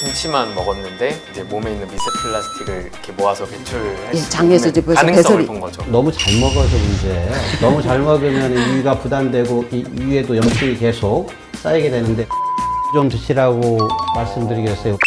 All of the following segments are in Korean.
김치만 먹었는데 이제 몸에 있는 미세 플라스틱을 이렇게 모아서 배출할 수 장에서 이제 있는 벌써 가능성을 배설이 본 거죠. 너무 잘 먹어서 문제예요. 너무 잘 먹으면 위가 부담되고 이 위에도 염증이 계속 쌓이게 되는데 좀 드시라고 말씀드리겠어요.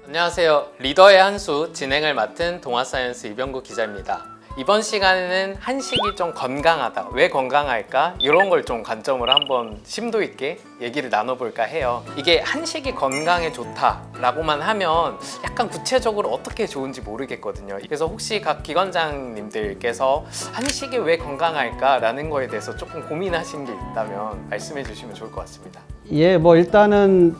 안녕하세요. 리더의 한수 진행을 맡은 동아사이언스 이병구 기자입니다. 이번 시간에는 한식이 좀 건강하다, 왜 건강할까? 이런 걸 좀 관점으로 한번 심도 있게 얘기를 나눠볼까 해요. 이게 한식이 건강에 좋다라고만 하면 약간 구체적으로 어떻게 좋은지 모르겠거든요. 그래서 혹시 각 기관장님들께서 한식이 왜 건강할까라는 거에 대해서 조금 고민하신 게 있다면 말씀해 주시면 좋을 것 같습니다. 예, 뭐 일단은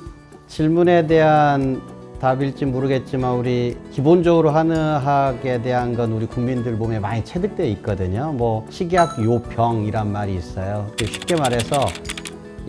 질문에 대한 답일지 모르겠지만 우리 기본적으로 한의학에 대한 건 우리 국민들 몸에 많이 체득되어 있거든요. 뭐 식약 요병이란 말이 있어요. 쉽게 말해서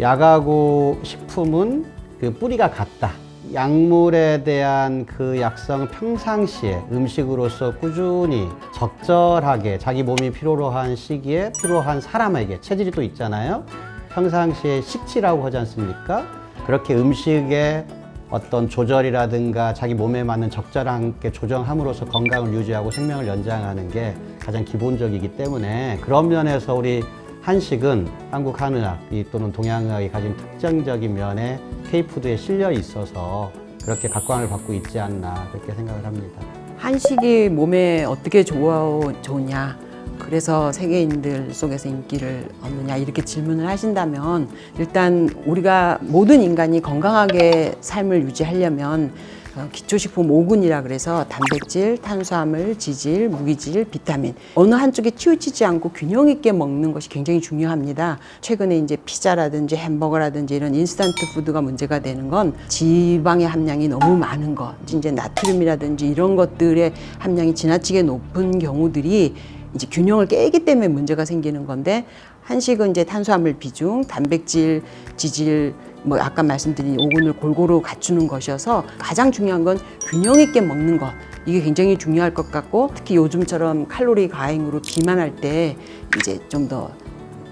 약하고 식품은 그 뿌리가 같다. 약물에 대한 그 약성은 평상시에 음식으로서 꾸준히 적절하게 자기 몸이 필요로 한 시기에 필요한 사람에게 체질이 또 있잖아요. 평상시에 식치라고 하지 않습니까? 그렇게 음식에 어떤 조절이라든가 자기 몸에 맞는 적절하게 조정함으로써 건강을 유지하고 생명을 연장하는 게 가장 기본적이기 때문에 그런 면에서 우리 한식은 한국 한의학 또는 동양의학이 가진 특징적인 면에 K푸드에 실려 있어서 그렇게 각광을 받고 있지 않나 그렇게 생각을 합니다. 한식이 몸에 어떻게 좋으냐, 그래서 세계인들 속에서 인기를 얻느냐 이렇게 질문을 하신다면 일단 우리가 모든 인간이 건강하게 삶을 유지하려면 기초식품 5군이라 그래서 단백질, 탄수화물, 지질, 무기질, 비타민 어느 한쪽에 치우치지 않고 균형 있게 먹는 것이 굉장히 중요합니다. 최근에 이제 피자라든지 햄버거라든지 이런 인스턴트 푸드가 문제가 되는 건 지방의 함량이 너무 많은 것, 이제 나트륨이라든지 이런 것들의 함량이 지나치게 높은 경우들이 이제 균형을 깨기 때문에 문제가 생기는 건데 한식은 이제 탄수화물 비중, 단백질, 지질, 뭐 아까 말씀드린 5군을 골고루 갖추는 것이어서 가장 중요한 건 균형 있게 먹는 것. 이게 굉장히 중요할 것 같고 특히 요즘처럼 칼로리 과잉으로 비만할 때 이제 좀 더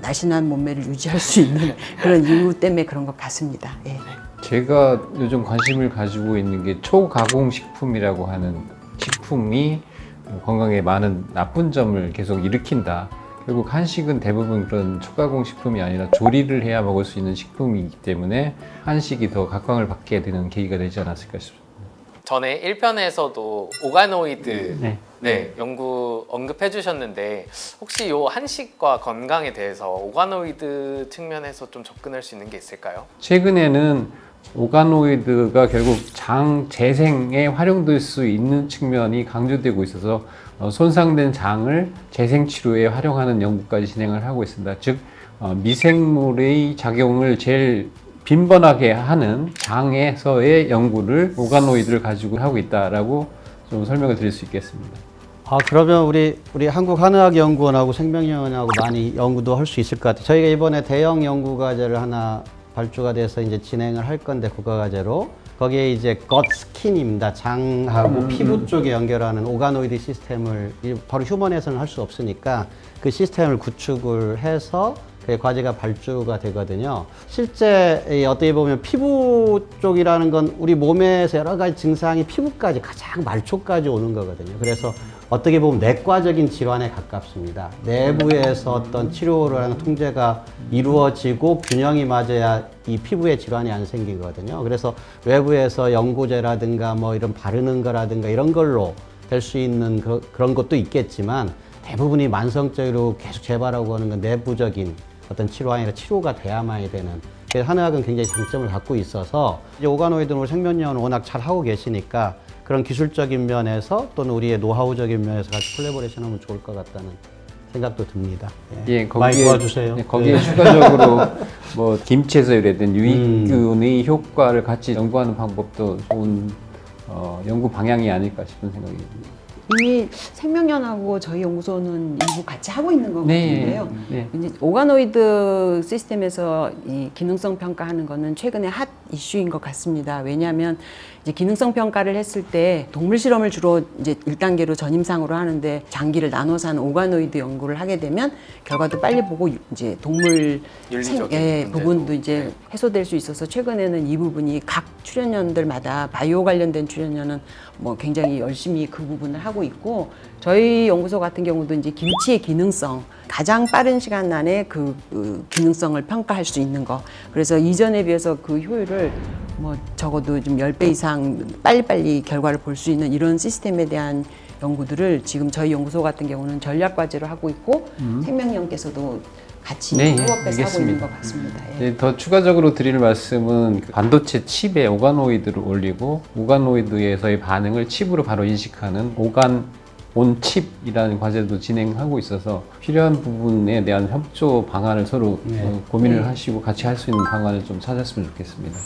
날씬한 몸매를 유지할 수 있는 그런 이유 때문에 그런 것 같습니다. 예. 제가 요즘 관심을 가지고 있는 게 초가공식품이라고 하는 식품이 건강에 많은 나쁜 점을 계속 일으킨다. 결국 한식은 대부분 그런 초가공식품이 아니라 조리를 해야 먹을 수 있는 식품이기 때문에 한식이 더 각광을 받게 되는 계기가 되지 않았을까 싶습니다. 전에 1편에서도 오가노이드 연구 언급해 주셨는데 혹시 요 한식과 건강에 대해서 오가노이드 측면에서 좀 접근할 수 있는 게 있을까요? 최근에는 오가노이드가 결국 장 재생에 활용될 수 있는 측면이 강조되고 있어서 손상된 장을 재생 치료에 활용하는 연구까지 진행을 하고 있습니다. 즉 미생물의 작용을 제일 빈번하게 하는 장에서의 연구를 오가노이드를 가지고 하고 있다라고 좀 설명을 드릴 수 있겠습니다. 그러면 우리 한국한의학연구원하고 생명연구원하고 많이 연구도 할 수 있을 것 같아요. 저희가 이번에 대형 연구과제를 하나 발주가 돼서 이제 진행을 할 건데 국가과제로 거기에 이제 겉스킨입니다. 장하고 피부 쪽에 연결하는 오가노이드 시스템을 바로 휴먼에서는 할 수 없으니까 그 시스템을 구축을 해서 그 과제가 발주가 되거든요. 실제 어떻게 보면 피부 쪽이라는 건 우리 몸에서 여러 가지 증상이 피부까지 가장 말초까지 오는 거거든요. 그래서 어떻게 보면 내과적인 질환에 가깝습니다. 내부에서 어떤 치료를 하는 통제가 이루어지고 균형이 맞아야 이 피부에 질환이 안 생기거든요. 그래서 외부에서 연고제라든가 뭐 이런 바르는 거라든가 이런 걸로 될 수 있는 그런 것도 있겠지만 대부분이 만성적으로 계속 재발하고 하는 건 내부적인 어떤 치료가 아니라 치료가 돼야만이 되는. 그래서 한의학은 굉장히 장점을 갖고 있어서 이제 오가노이드는 생명연은 워낙 잘 하고 계시니까 그런 기술적인 면에서 또는 우리의 노하우적인 면에서 같이 콜라보레이션하면 좋을 것 같다는 생각도 듭니다. 예, 많이 도와주세요. 거기에 추가적으로 뭐 김치에서 유래된 유익균의 효과를 같이 연구하는 방법도 좋은 연구 방향이 아닐까 싶은 생각이 듭니다. 이미 생명연하고 저희 연구소는 일부 같이 하고 있는 것 같은데요. 네. 이제 오가노이드 시스템에서 이 기능성 평가하는 거는 최근에 핫 이슈인 것 같습니다. 왜냐하면 이제 기능성 평가를 했을 때 동물 실험을 주로 이제 1단계로 전임상으로 하는데 장기를 나눠서 한 오가노이드 연구를 하게 되면 결과도 빨리 보고 이제 동물 윤리적인 부분도 이제 해소될 수 있어서 최근에는 이 부분이 각 출연연들마다 바이오 관련된 출연연은 뭐 굉장히 열심히 그 부분을 하고 있고 저희 연구소 같은 경우도 이제 김치의 기능성 가장 빠른 시간 안에 그 기능성을 평가할 수 있는 거. 그래서 이전에 비해서 그 효율을 뭐 적어도 좀 10배 이상 빨리빨리 결과를 볼 수 있는 이런 시스템에 대한 연구들을 지금 저희 연구소 같은 경우는 전략 과제로 하고 있고 생명연께서도 같이 네, 협업해서 하고 있는 알겠습니다. 것 같습니다. 예. 네, 더 추가적으로 드릴 말씀은 그 반도체 칩에 오가노이드를 올리고 오가노이드에서의 반응을 칩으로 바로 인식하는 오간 온 칩이라는 과제도 진행하고 있어서 필요한 부분에 대한 협조 방안을 서로 고민을 하시고 같이 할 수 있는 방안을 좀 찾았으면 좋겠습니다.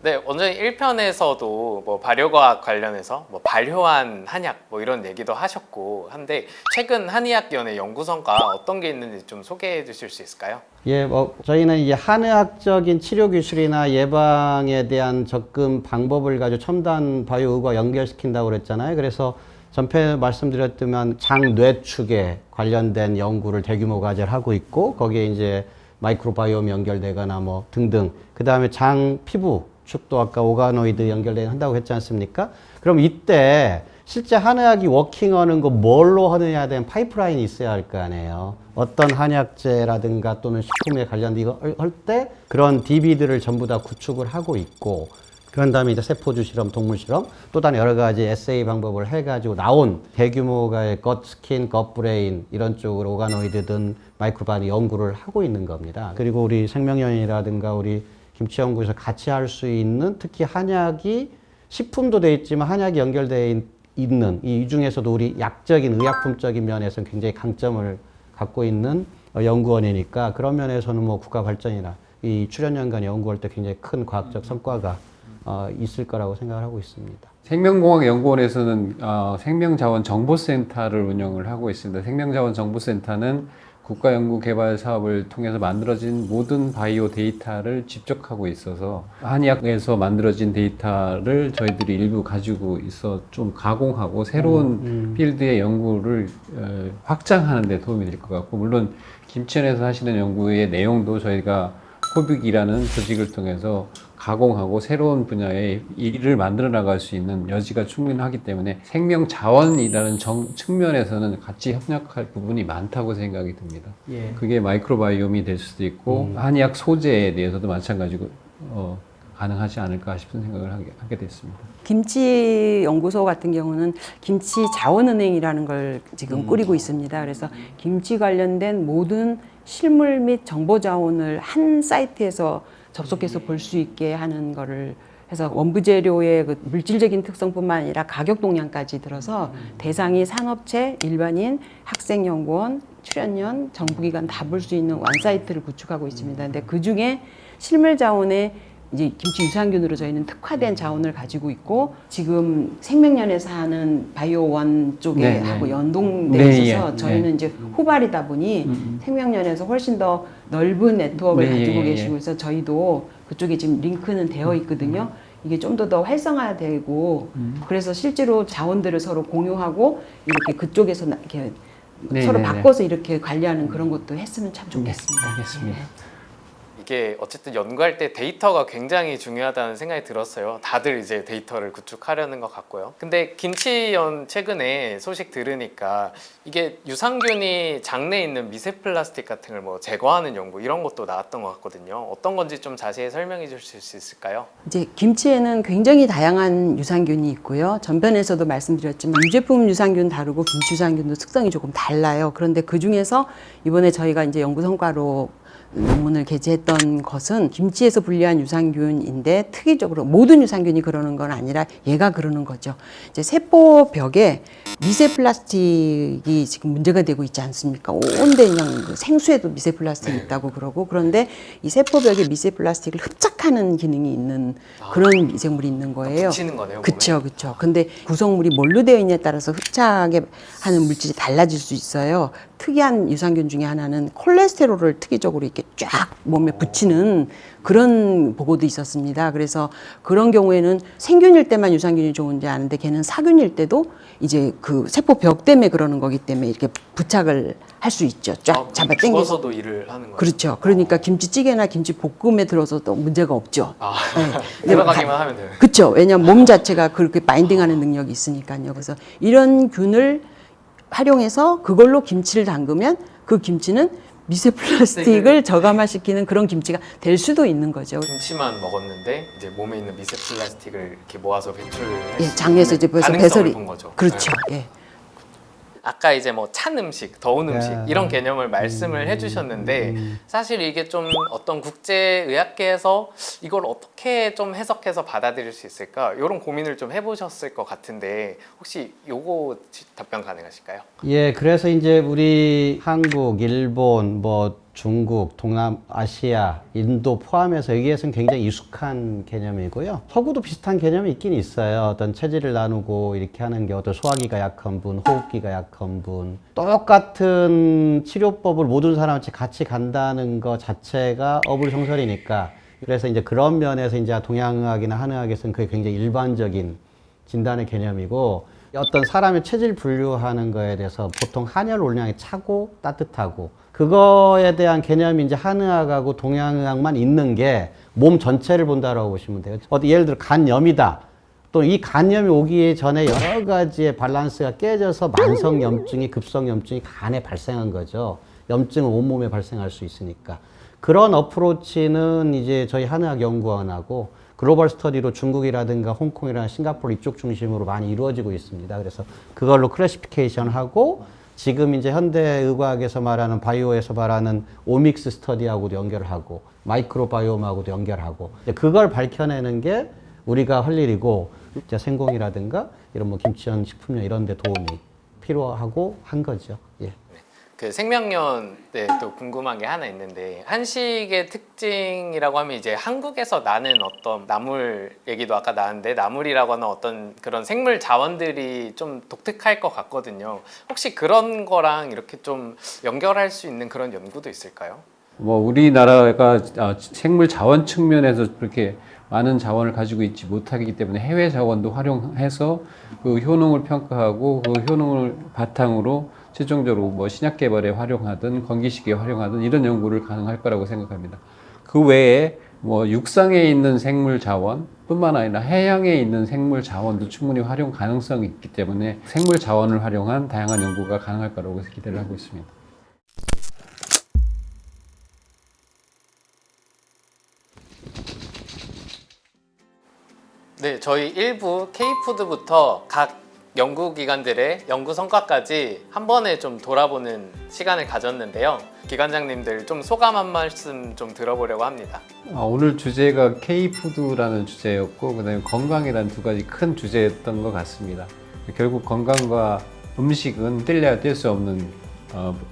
네, 원장님 1편에서도 뭐 발효과학 관련해서 뭐 발효한 한약 뭐 이런 얘기도 하셨고 한데 최근 한의학연의 연구 성과 어떤 게 있는지 좀 소개해 주실 수 있을까요? 예, 뭐 저희는 이제 한의학적인 치료 기술이나 예방에 대한 접근 방법을 가지고 첨단 바이오 의과 연결시킨다고 그랬잖아요. 그래서 전편에 말씀드렸지만 장뇌축에 관련된 연구를 대규모 과제를 하고 있고 거기에 이제 마이크로바이옴 연결되거나 뭐 등등. 그다음에 장 피부 축도 아까 오가노이드 연결된다고 했지 않습니까? 그럼 이때 실제 한의학이 워킹하는 거 뭘로 하느냐에 대한 파이프라인이 있어야 할 거 아니에요. 어떤 한약재라든가 또는 식품에 관련된 이거 할 때 그런 DB들을 전부 다 구축을 하고 있고 그런 다음에 이제 세포주 실험, 동물 실험 또 다른 여러 가지 에세이 방법을 해가지고 나온 대규모의 것 스킨, 것 브레인 이런 쪽으로 오가노이드든 마이크로바이옴 연구를 하고 있는 겁니다. 그리고 우리 생명연이라든가 우리 김치연구에서 같이 할 수 있는 특히 한약이 식품도 돼 있지만 한약이 연결되어 있는 이 중에서도 우리 약적인 의약품적인 면에서는 굉장히 강점을 갖고 있는 연구원이니까 그런 면에서는 뭐 국가 발전이나 이 출연연 간 연구할 때 굉장히 큰 과학적 성과가 있을 거라고 생각을 하고 있습니다. 생명공학연구원에서는 생명자원정보센터를 운영을 하고 있습니다. 생명자원정보센터는 국가연구개발 사업을 통해서 만들어진 모든 바이오 데이터를 집적하고 있어서 한의학에서 만들어진 데이터를 저희들이 일부 가지고 있어 좀 가공하고 새로운 필드의 연구를 확장하는 데 도움이 될 것 같고 물론 김치연에서 하시는 연구의 내용도 저희가 코빅이라는 조직을 통해서 가공하고 새로운 분야의 일을 만들어 나갈 수 있는 여지가 충분하기 때문에 생명 자원이라는 측면에서는 같이 협력할 부분이 많다고 생각이 듭니다. 예. 그게 마이크로바이옴이 될 수도 있고 한의학 소재에 대해서도 마찬가지고 가능하지 않을까 싶은 생각을 하게 됐습니다. 김치 연구소 같은 경우는 김치 자원은행이라는 걸 지금 꾸리고 있습니다. 그래서 김치 관련된 모든 실물 및 정보 자원을 한 사이트에서 접속해서 볼 수 있게 하는 거를 해서 원부 재료의 그 물질적인 특성뿐만 아니라 가격 동향까지 들어서 대상이 산업체, 일반인, 학생연구원, 출연연, 정부기관 다 볼 수 있는 원사이트를 구축하고 있습니다. 근데 그 중에 실물 자원에 이제 김치 유산균으로 저희는 특화된 자원을 가지고 있고 지금 생명연에서 하는 바이오원 쪽에 하고 연동되어 있어서 저희는 이제 후발이다 보니 생명연에서 훨씬 더 넓은 네트워크를 가지고 계시고 있어서 저희도 그쪽에 지금 링크는 되어 있거든요. 이게 좀 더 활성화되고 그래서 실제로 자원들을 서로 공유하고 이렇게 그쪽에서 이렇게 서로 바꿔서 이렇게 관리하는 그런 것도 했으면 참 좋겠습니다. 알겠습니다. 이게 어쨌든 연구할 때 데이터가 굉장히 중요하다는 생각이 들었어요. 다들 이제 데이터를 구축하려는 것 같고요. 근데 김치연 최근에 소식 들으니까 이게 유산균이 장내에 있는 미세 플라스틱 같은 걸 뭐 제거하는 연구 이런 것도 나왔던 것 같거든요. 어떤 건지 좀 자세히 설명해 주실 수 있을까요? 이제 김치에는 굉장히 다양한 유산균이 있고요. 전편에서도 말씀드렸지만 유제품 유산균 다르고 김치 유산균도 특성이 조금 달라요. 그런데 그 중에서 이번에 저희가 이제 연구 성과로 논문을 게재했던 것은 김치에서 분리한 유산균인데 특이적으로 모든 유산균이 그러는 건 아니라 얘가 그러는 거죠. 이제 세포벽에 미세 플라스틱이 지금 문제가 되고 있지 않습니까? 온데 그냥 생수에도 미세 플라스틱이 있다고 그러고 그런데 이 세포벽에 미세 플라스틱을 흡착하는 기능이 있는 그런 미생물이 있는 거예요. 붙이는 거네요. 그렇죠, 그렇죠. 근데 구성물이 뭘로 되어 있냐에 따라서 흡착에 하는 물질이 달라질 수 있어요. 특이한 유산균 중에 하나는 콜레스테롤을 특이적으로 이렇게 이렇게 쫙 몸에 붙이는 그런 보고도 있었습니다. 그래서 그런 경우에는 생균일 때만 유산균이 좋은지 아는데 걔는 사균일 때도 이제 그 세포벽 때문에 그러는 거기 때문에 이렇게 부착을 할 수 있죠. 쫙 잡아 당겨서. 죽어서도 일을 하는 거예요. 그렇죠. 그러니까 김치찌개나 김치볶음에 들어서도 문제가 없죠. 아, 네. 들어가기만 하면 돼요. 그렇죠. 왜냐하면 몸 자체가 그렇게 바인딩하는 능력이 있으니까요. 그래서 이런 균을 활용해서 그걸로 김치를 담그면 그 김치는 미세 플라스틱을 저감화시키는 그런 김치가 될 수도 있는 거죠. 김치만 먹었는데 이제 몸에 있는 미세 플라스틱을 이렇게 모아서 배출할 예, 수 장에서 이제 있는 벌써 가능성을 배설이 본 거죠. 그렇죠. 네. 예. 아까 이제 뭐 찬 음식, 더운 음식 네. 이런 개념을 말씀을 해주셨는데 사실 이게 좀 어떤 국제의학계에서 이걸 어떻게 좀 해석해서 받아들일 수 있을까 이런 고민을 좀 해보셨을 것 같은데 혹시 요거 답변 가능하실까요? 예, 그래서 이제 우리 한국, 일본, 뭐 중국, 동남아시아, 인도 포함해서 여기에서는 굉장히 익숙한 개념이고요. 서구도 비슷한 개념이 있긴 있어요. 어떤 체질을 나누고 이렇게 하는 게 어떤 소화기가 약한 분, 호흡기가 약한 분. 똑같은 치료법을 모든 사람한테 같이 간다는 것 자체가 어불성설이니까. 그래서 이제 그런 면에서 이제 동양의학이나 한의학에서는 그게 굉장히 일반적인 진단의 개념이고 어떤 사람의 체질 분류하는 거에 대해서 보통 한열 올량이 차고 따뜻하고 그거에 대한 개념이 이제 한의학하고 동양의학만 있는 게 몸 전체를 본다라고 보시면 돼요. 예를 들어 간염이다. 또 이 간염이 오기 전에 여러 가지의 밸런스가 깨져서 만성염증이 급성염증이 간에 발생한 거죠. 염증은 온몸에 발생할 수 있으니까. 그런 어프로치는 이제 저희 한의학연구원하고 글로벌 스터디로 중국이라든가 홍콩이라든가 싱가포르 이쪽 중심으로 많이 이루어지고 있습니다. 그래서 그걸로 클래시피케이션하고 지금 이제 현대의학에서 말하는 바이오에서 말하는 오믹스 스터디하고도 연결하고 마이크로바이옴하고도 연결하고 그걸 밝혀내는 게 우리가 할 일이고 이제 생공이라든가 이런 뭐 김치전 식품료 이런 데 도움이 필요하고 한 거죠. 예. 그 생명연에 또 궁금한 게 하나 있는데 한식의 특징이라고 하면 이제 한국에서 나는 어떤 나물 얘기도 아까 나왔는데 나물이라고 하는 어떤 그런 생물 자원들이 좀 독특할 것 같거든요. 혹시 그런 거랑 이렇게 좀 연결할 수 있는 그런 연구도 있을까요? 뭐 우리나라가 생물 자원 측면에서 그렇게 많은 자원을 가지고 있지 못하기 때문에 해외 자원도 활용해서 그 효능을 평가하고 그 효능을 바탕으로 최종적으로 뭐 신약 개발에 활용하든 건기식에 활용하든 이런 연구를 가능할 거라고 생각합니다. 그 외에 뭐 육상에 있는 생물 자원뿐만 아니라 해양에 있는 생물 자원도 충분히 활용 가능성이 있기 때문에 생물 자원을 활용한 다양한 연구가 가능할 거라고 기대를 하고 있습니다. 네, 저희 1부 K푸드부터 각 연구기관들의 연구 성과까지 한 번에 좀 돌아보는 시간을 가졌는데요. 기관장님들 좀 소감 한 말씀 좀 들어보려고 합니다. 오늘 주제가 K푸드라는 주제였고 그다음에 건강이라는 두 가지 큰 주제였던 것 같습니다. 결국 건강과 음식은 뗄래야 뗄 수 없는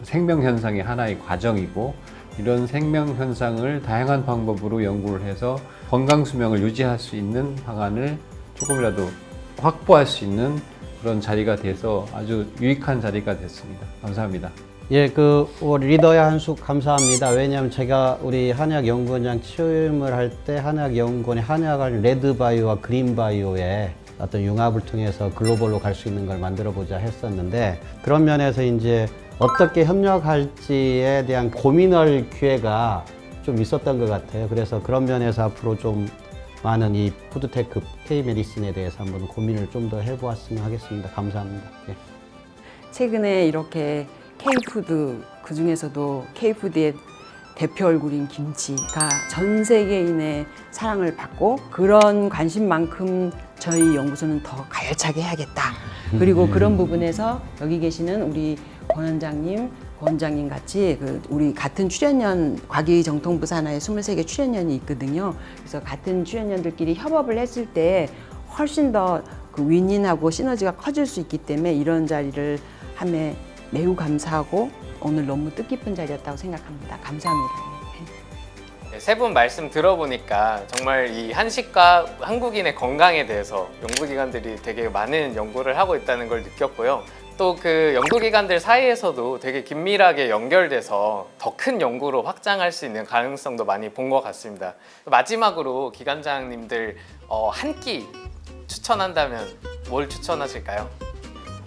생명 현상의 하나의 과정이고 이런 생명 현상을 다양한 방법으로 연구를 해서 건강 수명을 유지할 수 있는 방안을 조금이라도 확보할 수 있는 그런 자리가 돼서 아주 유익한 자리가 됐습니다. 감사합니다. 예, 리더의 한숙 감사합니다. 왜냐하면 제가 우리 한의학연구원장 취임을 할 때 한의학연구원이 한의학을 레드바이오와 그린바이오의 어떤 융합을 통해서 글로벌로 갈 수 있는 걸 만들어보자 했었는데 그런 면에서 이제 어떻게 협력할지에 대한 고민할 기회가 좀 있었던 것 같아요. 그래서 그런 면에서 앞으로 좀 많은 이 푸드테크 K-메디슨에 대해서 한번 고민을 좀 더 해보았으면 하겠습니다. 감사합니다. 예. 최근에 이렇게 K푸드, 그 중에서도 K푸드의 대표 얼굴인 김치가 전 세계인의 사랑을 받고 그런 관심만큼 저희 연구소는 더 가열차게 해야겠다. 그리고 그런 부분에서 여기 계시는 우리 권 원장님 같이 우리 같은 출연연 과기정통부 산하에 23개 출연연이 있거든요. 그래서 같은 출연연들끼리 협업을 했을 때 훨씬 더 그 윈윈하고 시너지가 커질 수 있기 때문에 이런 자리를 함에 매우 감사하고 오늘 너무 뜻깊은 자리였다고 생각합니다. 감사합니다. 세 분 말씀 들어보니까 정말 이 한식과 한국인의 건강에 대해서 연구기관들이 되게 많은 연구를 하고 있다는 걸 느꼈고요. 또 그 연구기관들 사이에서도 되게 긴밀하게 연결돼서 더 큰 연구로 확장할 수 있는 가능성도 많이 본 것 같습니다. 마지막으로 기관장님들 한 끼 추천한다면 뭘 추천하실까요?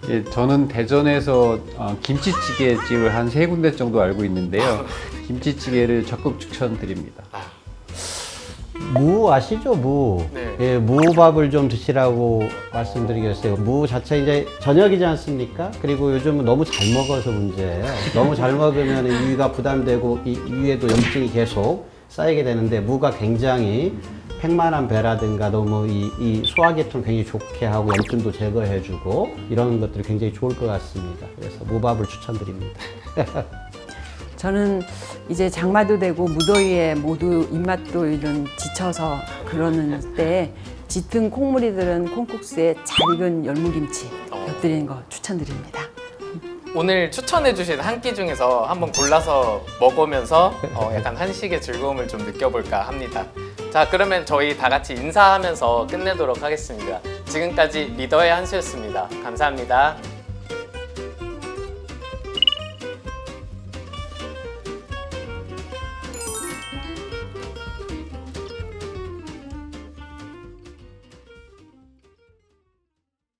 예, 저는 대전에서 김치찌개 집을 한 3군데 정도 알고 있는데요. 김치찌개를 적극 추천드립니다. 무 아시죠? 무. 네. 예, 무밥을 좀 드시라고 말씀드리겠어요. 무 자체 이제 저녁이지 않습니까? 그리고 요즘은 너무 잘 먹어서 문제예요. 너무 잘 먹으면 위가 부담되고 이 위에도 염증이 계속 쌓이게 되는데 무가 굉장히 팽만한 배라든가 너무 이 소화계통을 굉장히 좋게 하고 염증도 제거해주고 이런 것들이 굉장히 좋을 것 같습니다. 그래서 무밥을 추천드립니다. 저는 이제 장마도 되고 무더위에 모두 입맛도 이런 지쳐서 그러는 때 짙은 콩무리들은 콩국수에 잘 익은 열무김치 곁들이는 거 추천드립니다. 오늘 추천해주신 한 끼 중에서 한번 골라서 먹으면서 약간 한식의 즐거움을 좀 느껴볼까 합니다. 자, 그러면 저희 다 같이 인사하면서 끝내도록 하겠습니다. 지금까지 리더의 한수였습니다. 감사합니다.